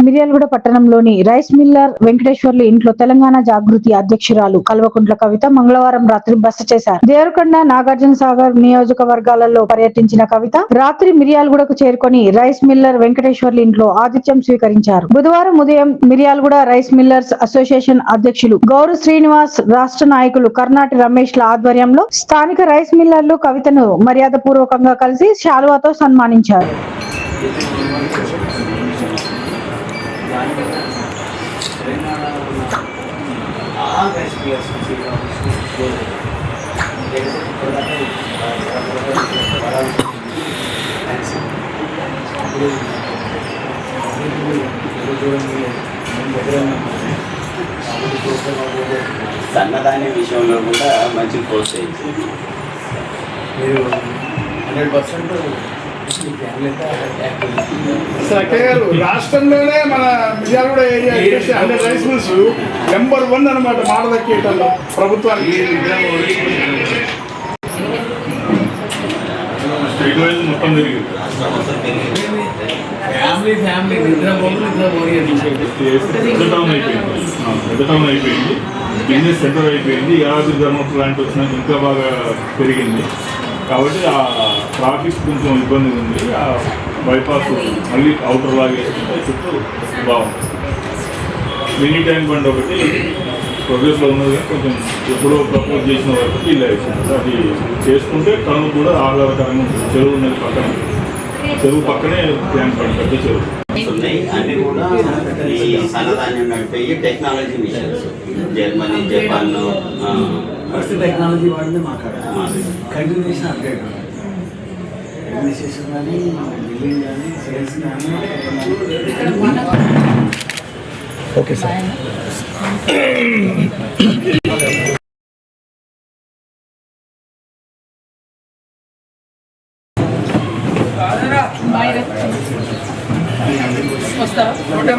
మిర్యాలగూడ పట్టణంలోని rice Miller Venkateswarlu ఇంట్లో తెలంగాణ జాగృతి అధ్యక్షురాలు కల్వకుంట్ల కవిత మంగళవారం రాత్రి బస చేశారు. దేవరకొండ, నాగార్జున సాగర్ నియోజకవర్గాలలో పర్యటించిన కవిత రాత్రి మిర్యాలగూడకు చేరుకొని రైస్ మిల్లర్ వెంకటేశ్వర్లు ఇంట్లో ఆతిథ్యం స్వీకరించారు. బుధవారం ఉదయం మిర్యాలగూడ రైస్ మిల్లర్స్ అసోసియేషన్ అధ్యక్షులు గౌరు శ్రీనివాస్, రాష్ట్ర నాయకులు కర్నాటి రమేష్ ల ఆధ్వర్యంలో స్థానిక రైస్ మిల్లర్లు కవితను మర్యాద పూర్వకంగా కలిసి శాలువాతో సన్మానించారు. సన్నధాన్య విషయంలో కూడా మంచి ప్రోత్సహించింది. మీరు 100% రాష్ట్రంలోనే మన Miryalaguda area 100 rice mills number 1 అనమాట మాట దక్కేటల్లో ప్రభుత్వానికి. మొత్తం పెద్ద టౌన్ అయిపోయింది, బిజినెస్ సెంటర్ అయిపోయింది. యాదాద్రి ధర్మ ప్లాంట్ వచ్చినాక ఇంకా బాగా పెరిగింది కాబట్టి ఆ ట్రాఫిక్ కొంచెం ఇబ్బంది ఉంది. ఆ బైపాస్ మళ్ళీ అవుటర్ లాగేసుకుంటే చుట్టూ బాగుంది. మినీ ట్యాంక్ బండ్ ఒకటి ప్రోగ్రెస్లో ఉన్నది, కొంచెం ఎప్పుడో ప్రపోజ్ చేసిన వరకు ఫీల్ అవుతుంది. అది చేసుకుంటే టౌన్ కూడా ఆహ్లాదకరంగా ఉంటుంది. చెరువు ఉన్నది పక్కన, చెరువు పక్కనే ట్యాంక్ బండ్, పెద్ద చెరువు ఉన్నాయి. అన్ని కూడా ఈ సన్నధాన్యం నడిపోయి technology machines Germany, Japan first technology వాడితే మాట్లాడాలి. కంటిన్యూషన్ అప్డేట్ అడ్మినిస్ట్రేషన్ కానీ, బిల్డింగ్ కానీ, సేల్స్ కానీ. Okay sir. ఫోటో